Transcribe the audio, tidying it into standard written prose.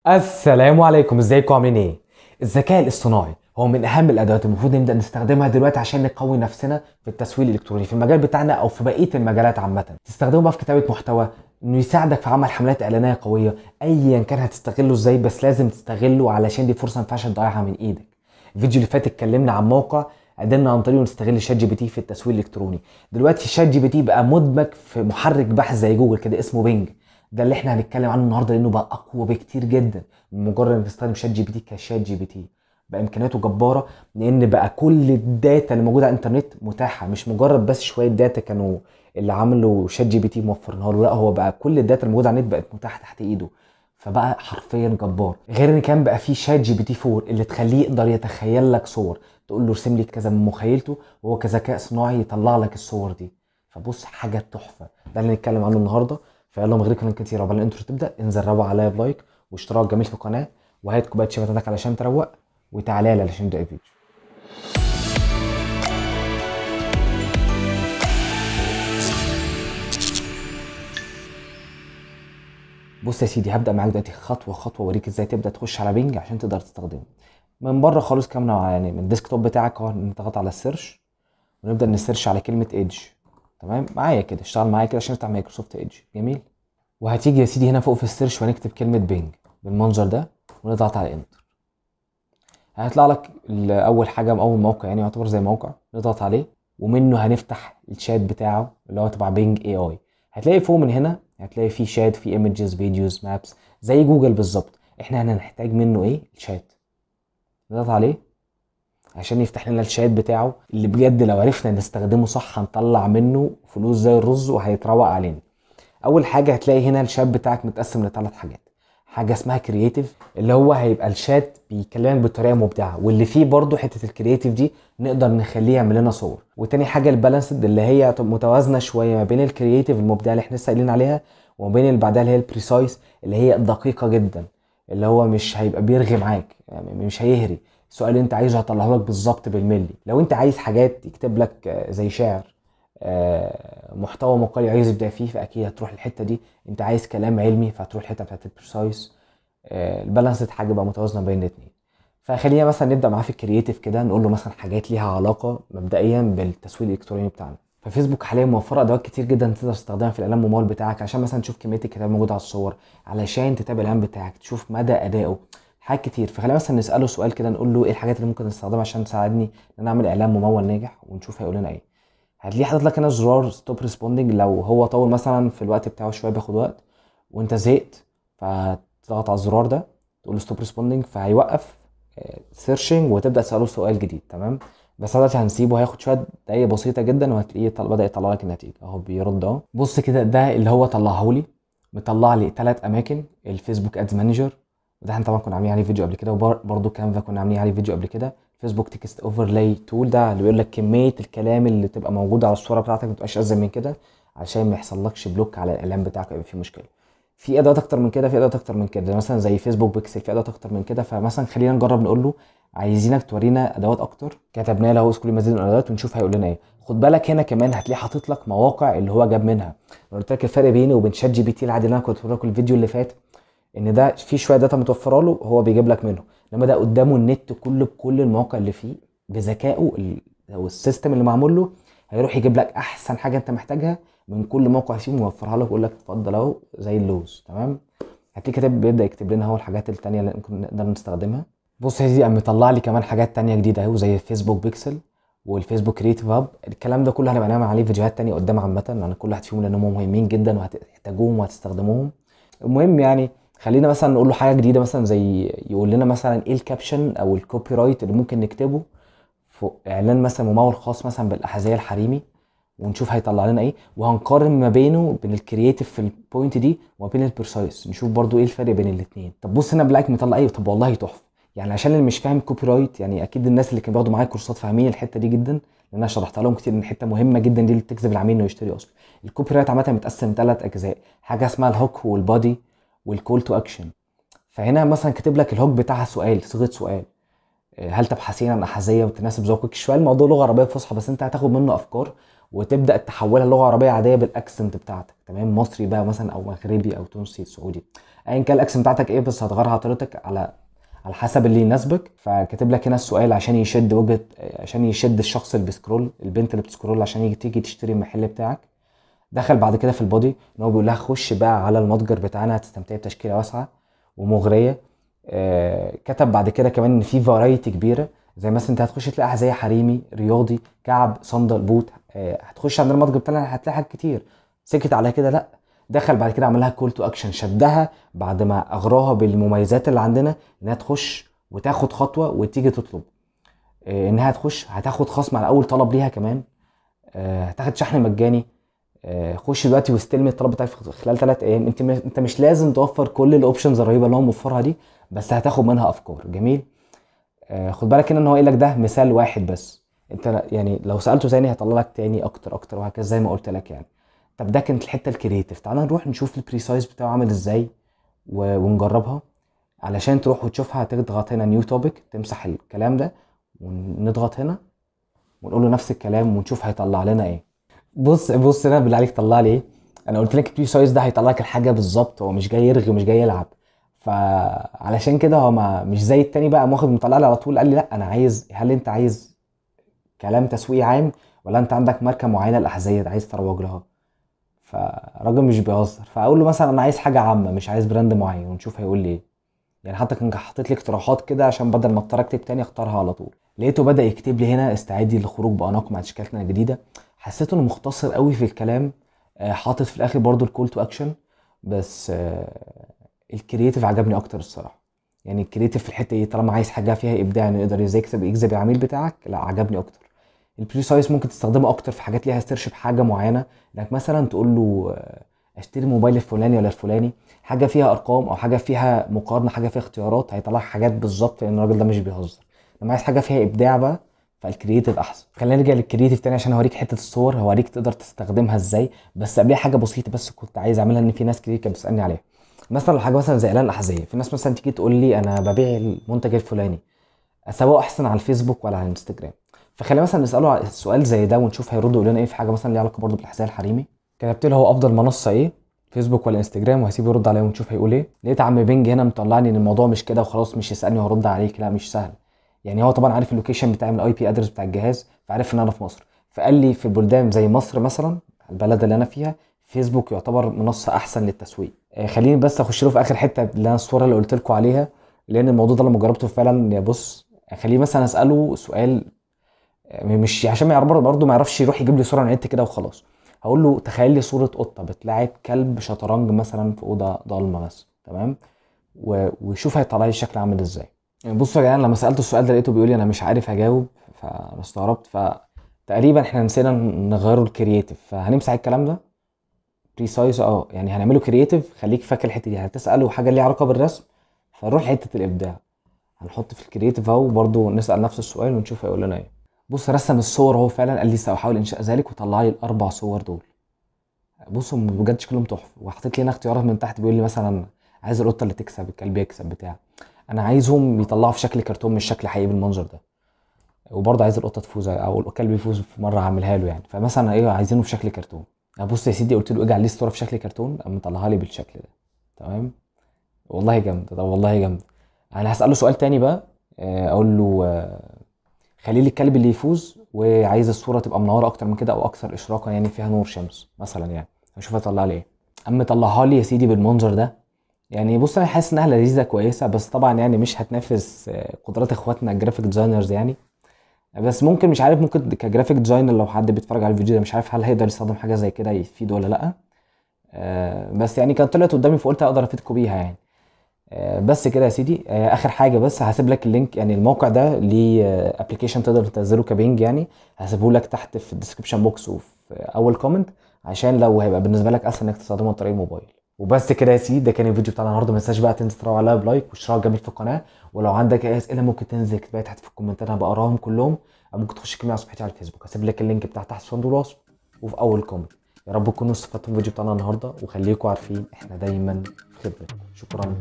السلام عليكم، ازيكم عاملين ايه؟ الذكاء الاصطناعي هو من اهم الادوات المفروض نبدا نستخدمها دلوقتي عشان نقوي نفسنا في التسويق الالكتروني في المجال بتاعنا او في بقيه المجالات عامه. تستخدمه بقى في كتابه محتوى، انه يساعدك في عمل حملات اعلانيه قويه. ايا كان هتستغله ازاي، بس لازم تستغله علشان دي فرصه ما ينفعش تضيعها من ايدك. الفيديو اللي فات اتكلمنا عن موقع قدرنا عن طريقه نستغل شات جي بي تي في التسويق الالكتروني. دلوقتي شات جي بي تي بقى مدمج في محرك بحث زي جوجل كده اسمه بينج. ده اللي احنا هنتكلم عنه النهارده لانه بقى اقوى بكتير جدا من مجرد انك تستخدم شات جي بي تي كشات جي بي تي. بقى امكانياته جباره، لان بقى كل الداتا اللي موجوده على الانترنت متاحه، مش مجرد بس شويه داتا كانوا اللي عملوا شات جي بي تي موفرينها له، لا هو بقى كل الداتا الموجوده على النت بقت متاحه تحت ايده. فبقى حرفيا جبار. غير ان كان بقى في شات جي بي تي 4 اللي تخليه يقدر يتخيل لك صور، تقول له ارسم لي كذا من مخيلته وهو كذكاء صناعي يطلع لك الصور دي. فبص حاجه تحفه. ده اللي نتكلم عنه النهارده. فيلا من غير كلام كتير، قبل الانترو تبدا انزل روق عليا بلايك واشتراك جميل في القناه، وهات كوبايه شاي بتاعتك علشان تروق، وتعالى لي علشان نبدا الفيديو. بص يا سيدي، هبدا معاك دلوقتي خطوه خطوه اوريك ازاي تبدا تخش على بينج عشان تقدر تستخدمه من بره خالص. كمان يعني من الديسكتوب بتاعك اهو، نضغط على السيرش ونبدا نسيرش على كلمه ايدج. تمام معايا كده، اشتغل معايا كده عشان نفتح مايكروسوفت ايدج. جميل. وهتيجي يا سيدي هنا فوق في السيرش وهنكتب كلمه بينج بالمنظر ده ونضغط على انتر. هيطلع لك اول حاجه اول موقع، يعني يعتبر زي موقع، نضغط عليه ومنه هنفتح الشات بتاعه اللي هو تبع بينج اي اي. هتلاقي فوق من هنا هتلاقي فيه شات، فيه ايمجز، فيديوز، مابس، زي جوجل بالظبط. احنا هنحتاج منه ايه؟ الشات. نضغط عليه عشان يفتح لنا الشات بتاعه اللي بجد لو عرفنا نستخدمه صح هنطلع منه فلوس زي الرز وهيتروق علينا. اول حاجه هتلاقي هنا الشات بتاعك متقسم لثلاث حاجات. حاجه اسمها كرييتيف، اللي هو هيبقى الشات بيكلمك بطريقه مبدعه، واللي فيه برضو حته الكرييتيف دي نقدر نخليه يعمل لنا صور. وتاني حاجه البالانسد، اللي هي متوازنه شويه ما بين الكرييتيف المبدعه اللي احنا لسه قايلين عليها وما بين اللي بعدها اللي هي البريسايز اللي هي دقيقه جدا، اللي هو مش هيبقى بيرغي معاك، يعني مش هيهري. السؤال اللي انت عايزه هطلعه لك بالظبط بالملي. لو انت عايز حاجات يكتب لك زي شعر، محتوى مقالي عايز يبدع فيه، فاكيد هتروح الحته دي. انت عايز كلام علمي فهتروح الحته بتاعت البريسايز. البالانسد حاجه بقى متوازنه بين الاثنين. فخلينا مثلا نبدا معاه في الكرييتيف كده، نقول له مثلا حاجات ليها علاقه مبدئيا بالتسويق الالكتروني بتاعنا. ففيسبوك حاليا موفره ادوات كتير جدا تقدر تستخدمها في الاعلان الممول بتاعك، عشان مثلا تشوف كميه الكتاب الموجوده على الصور، علشان تتابع الاعلان بتاعك، تشوف مدى ادائه، حاجات كتير. فخلينا مثلا نساله سؤال كده، نقول له ايه الحاجات اللي ممكن نستخدمها عشان تساعدني ان انا اعمل اعلان ممول ناجح، ونشوف هيقول لنا ايه. هتلاقيه حاطط لك هنا زرار ستوب ريسبوندنج، لو هو طول مثلا في الوقت بتاعه شويه بياخد وقت وانت زهقت، فتضغط على الزرار ده تقول له ستوب ريسبوندنج فهيوقف سيرشنج وتبدا تساله سؤال جديد. تمام. بس دلوقتي هنسيبه، هياخد شويه دقايق بسيطه جدا وهتلاقيه بدا يطلع لك النتيجه اهو، بيرد اهو. بص كده، ده اللي هو طلعه لي، مطلع لي ثلاث اماكن: الفيسبوك ادز مانجر، وده احنا طبعا كنا عاملين عليه فيديو قبل كده، وبرده كانفا كنا عاملين عليه فيديو قبل كده. فيسبوك تكست اوفرلاي تول، ده اللي بيقول لك كميه الكلام اللي تبقى موجوده على الصوره بتاعتك ما تبقاش ازيد من كده، عشان ما يحصلكش بلوك على الاعلان بتاعك يبقى فيه مشكله. في ادوات اكتر من كده، في ادوات اكتر من كده، مثلا زي فيسبوك بيكسل، في ادوات اكتر من كده. فمثلا خلينا نجرب نقول له عايزينك تورينا ادوات اكتر. كتبنا له كل مزيد من الادوات ونشوف هيقول لنا ايه. خد بالك هنا كمان هتلاقيه حاطط لك مواقع اللي هو جاب منها. انا قلت لك الفرق بيني وبين شات جي بي تي العادي اللي انا كنت بقول لكم الفيديو اللي فات، ان ده في شويه داتا متوفره له هو بيجيب لك منه، انما ده قدامه النت كله بكل المواقع اللي فيه بذكائه او السيستم اللي معمول له، هيروح يجيب لك احسن حاجه انت محتاجها من كل موقع فيهم ويوفرها لك ويقول لك اتفضل اهو زي اللوز. تمام. هتلاقي كاتب بيبدا يكتب لنا اهو الحاجات التانيه اللي ممكن نقدر نستخدمها. بص يا سيدي، قام مطلع لي كمان حاجات تانيه جديده اهو، زي الفيسبوك بيكسل والفيسبوك كريتيف هاب. الكلام ده كله هنبقى نعمل عليه فيديوهات تانيه قدام عامه عن كل واحد فيهم، لانهم مهمين جدا وهتحتاجوهم وهتستخدموهم. المهم يعني خلينا مثلا نقول له حاجه جديده، مثلا زي يقول لنا مثلا ايه الكابشن او الكوبي رايت اللي ممكن نكتبه في اعلان مثلا ممول خاص مثلا بالاحذيه الحريمي، ونشوف هيطلع لنا ايه. وهنقارن ما بينه بين الكرييتيف في البوينت دي وما بين البريسايز، نشوف برضو ايه الفرق بين الاثنين. طب بص هنا بلاقيك مطلع ايه، طب والله تحفه. يعني عشان اللي مش فاهم كوبي رايت، يعني اكيد الناس اللي كانوا بياخدوا معايا كورسات فاهمين الحته دي جدا، لان انا شرحتها لهم كتير ان حته مهمه جدا دي اللي بتجذب العميل انه يشتري اصلا. الكوبي رايت عامه متقسم ثلاث اجزاء: حاجه اسمها الهوك والبادي والكول تو اكشن. فهنا مثلا كاتب لك الهوك بتاعها سؤال، صيغه سؤال: هل تبحثين عن احذيه وتناسب ذوقك؟ شويه الموضوع لغه عربيه فصحى، بس انت هتاخد منه افكار وتبدا تحولها لغه عربيه عاديه بالاكسنت بتاعتك. تمام، مصري بقى مثلا او مغربي او تونسي سعودي، ايا كان الاكسنت بتاعتك ايه، بس هتغيرها على طريقتك على حسب اللي يناسبك. فكاتب لك هنا السؤال عشان يشد عشان يشد الشخص اللي بيسكرول، البنت اللي بتسكرول عشان تيجي تشتري المحل بتاعك. دخل بعد كده في البودي ان هو بيقول لها خش بقى على المتجر بتاعنا، هتستمتعي بتشكيله واسعه ومغريه. كتب بعد كده كمان ان في فرايتي كبيره، زي مثلا انت هتخش تلاقي حذاء حريمي، رياضي، كعب، صندل، بوت. هتخش عند المتجر بتاعنا هتلاقي حاجات كتير. سكت على كده؟ لا، دخل بعد كده عمل لها كول تو اكشن، شدها بعد ما اغراها بالمميزات اللي عندنا انها تخش وتاخد خطوه وتيجي تطلب. انها تخش هتاخد خصم على اول طلب ليها كمان، هتاخد شحن مجاني. خش دلوقتي واستلم الطلب بتاعك في خلال 3 ايام. انت مش لازم توفر كل الاوبشنز الرهيبه اللي هو موفرها دي، بس هتاخد منها افكار. جميل. خد بالك هنا ان هو قايل لك ده مثال واحد بس، انت يعني لو سالته تاني هيطلع لك تاني اكتر اكتر وهكذا زي ما قلت لك يعني. طب ده كانت الحته الكرييتيف، تعال نروح نشوف البريسايز بتاعه عامل ازاي ونجربها. علشان تروح وتشوفها هتضغط هنا نيو توبيك، تمسح الكلام ده ونضغط هنا ونقول له نفس الكلام ونشوف هيطلع لنا ايه. بص هنا بالله عليك طلع لي ايه. انا قلت لك البري سايز ده هيطلع لك الحاجه بالظبط، هو مش جاي يرغي ومش جاي يلعب. فعلشان كده هو ما مش زي التاني بقى واخد مطلع لي على طول. قال لي لا، انا عايز، هل انت عايز كلام تسويقي عام ولا انت عندك ماركه معينه الاحذيه عايز تروج لها؟ فالراجل مش بيهزر. فاقول له مثلا انا عايز حاجه عامه مش عايز براند معين، ونشوف هيقول لي ايه. يعني حتى كان حاطط لي اقتراحات كده عشان بدل ما اضطر اكتب تاني اختارها على طول. لقيته بدأ يكتب لي هنا استعدي للخروج بأناقة مع تشكيلتنا الجديدة. حسيته انه مختصر قوي في الكلام، حاطط في الاخر برضو الكول تو اكشن. بس الكرييتيف عجبني اكتر الصراحه. يعني الكرييتيف في الحته دي طالما عايز حاجه فيها ابداع انه يقدر ازاي يجذب العميل بتاعك، لا عجبني اكتر. البريسايز ممكن تستخدمه اكتر في حاجات ليها سيرش بحاجه معينه، انك مثلا تقول له اشتري الموبايل الفلاني ولا الفلاني، حاجه فيها ارقام او حاجه فيها مقارنه، حاجه فيها اختيارات، هيطلع حاجات بالظبط لان الراجل ده مش بيهزر. لما عايز حاجه فيها ابداع بقى فالكرييتيف احسن. خلينا نرجع للكرييتيف تاني عشان اوريك حته الصور، هوريك تقدر تستخدمها ازاي. بس قبلها حاجه بسيطه بس كنت عايز اعملها، ان في ناس كتير كانت بتسالني عليها. مثلا لو حاجه مثلا زي اعلان الاحذيه، في ناس مثلا تيجي تقول لي انا ببيع المنتج الفلاني، اسوقه احسن على الفيسبوك ولا على الانستجرام؟ فخلينا مثلا نساله السؤال زي ده ونشوف هيرد يقول لنا ايه في حاجه مثلا ليها علاقه برضه بالحذاء الحريمي. كتبت له هو افضل منصه ايه، فيسبوك ولا انستجرام، وهسيبه يرد عليا ونشوف هيقول ايه. لقيت عم بينج هنا مطلعني ان الموضوع مش كده وخلاص، مش يسالني وهرد عليك، لا مش سهل. يعني هو طبعا عارف اللوكيشن بتاعي من الاي بي ادرس بتاع الجهاز، فعارف ان انا في مصر. فقال لي في البلدان زي مصر مثلا، البلد اللي انا فيها، فيسبوك يعتبر منصه احسن للتسويق. خليني بس اخش له في اخر حته اللي انا الصوره اللي قلت لكم عليها، لان الموضوع ده لما جربته فعلا يا بص. خليه مثلا اساله سؤال، مش عشان ما يعرف برضه ما يعرفش يروح يجيب لي صوره على النت كده وخلاص. هقول له تخيل لي صوره قطه بتلاعب كلب شطرنج مثلا في اوضه ضلمه بس، تمام؟ وشوف هيطلع لي الشكل عامل ازاي. يعني بصوا يا جدعان، لما سالته السؤال ده لقيته بيقول لي انا مش عارف اجاوب، فانا استغربت. فتقريبا احنا نسينا نغيره الكرييتيف، فهنمسح الكلام ده. بريسايز يعني هنعمله كرييتيف. خليك فاكر الحته دي، هتساله حاجه ليها علاقه بالرسم فنروح حته الابداع. هنحط في الكرييتيف اهو برضه نسال نفس السؤال ونشوف هيقول لنا ايه. بص رسم الصور اهو فعلا، قال لي ساحاول انشاء ذلك، وطلع لي الاربع صور دول. بصوا بجد شكلهم تحفه. وحطيت لي هنا اختيارات من تحت، بيقول لي مثلا عايز القطه اللي تكسب، الكلب يكسب، بتاع. انا عايزهم يطلعوا في شكل كرتون مش شكل حقيقي بالمنظر ده. وبرضه عايز القطه تفوز او الكلب يفوز في مره هعملها له يعني. فمثلا ايه عايزينه في شكل كرتون. بص يا سيدي قلت له اجعل لي الصوره في شكل كرتون، قام مطلعها لي بالشكل ده. تمام. والله جامد. طب والله جامد. انا هساله سؤال تاني بقى. اقول له خلي لي الكلب اللي يفوز، وعايز الصوره تبقى منوره اكتر من كده او اكثر اشراقا، يعني فيها نور شمس مثلا يعني. هشوف هيطلع لي ايه. اما طلعها لي يا سيدي بالمنظر ده. يعني بص انا حاسس انها لذيذه كويسه، بس طبعا يعني مش هتنافس قدرات اخواتنا الجرافيك ديزاينرز يعني. بس ممكن، مش عارف، ممكن كجرافيك ديزاينر لو حد بيتفرج على الفيديو ده مش عارف هل هيقدر يستخدم حاجه زي كده يفيده ولا لا. بس يعني كانت طلعت قدامي فقلت اقدر افيدكم بيها يعني. بس كده يا سيدي. اخر حاجه بس هسيب لك اللينك، يعني الموقع ده ليه ابلكيشن تقدر تنزله كبينج يعني. هسيبه لك تحت في الديسكربشن بوكس وفي اول كومنت، عشان لو هيبقى بالنسبه لك اسهل انك تستخدمه عن طريق الموبايل. وبس كده يا سيدي، ده كان الفيديو بتاعنا النهارده. ما تنساش بقى تنزل تروح عليا بلايك واشتراك جميل في القناه. ولو عندك اي اسئله ممكن تنزل تكتبها تحت في الكومنتات، انا بقراهم كلهم. او ممكن تخش تكلمني على صفحتي على الفيسبوك، هسيب لك اللينك بتاع تحت في صندوق الوصف وفي اول كومنت. يا رب تكونوا استفدتوا من الفيديو بتاعنا النهارده، وخليكم عارفين احنا دايما في خدمتكم. شكرا.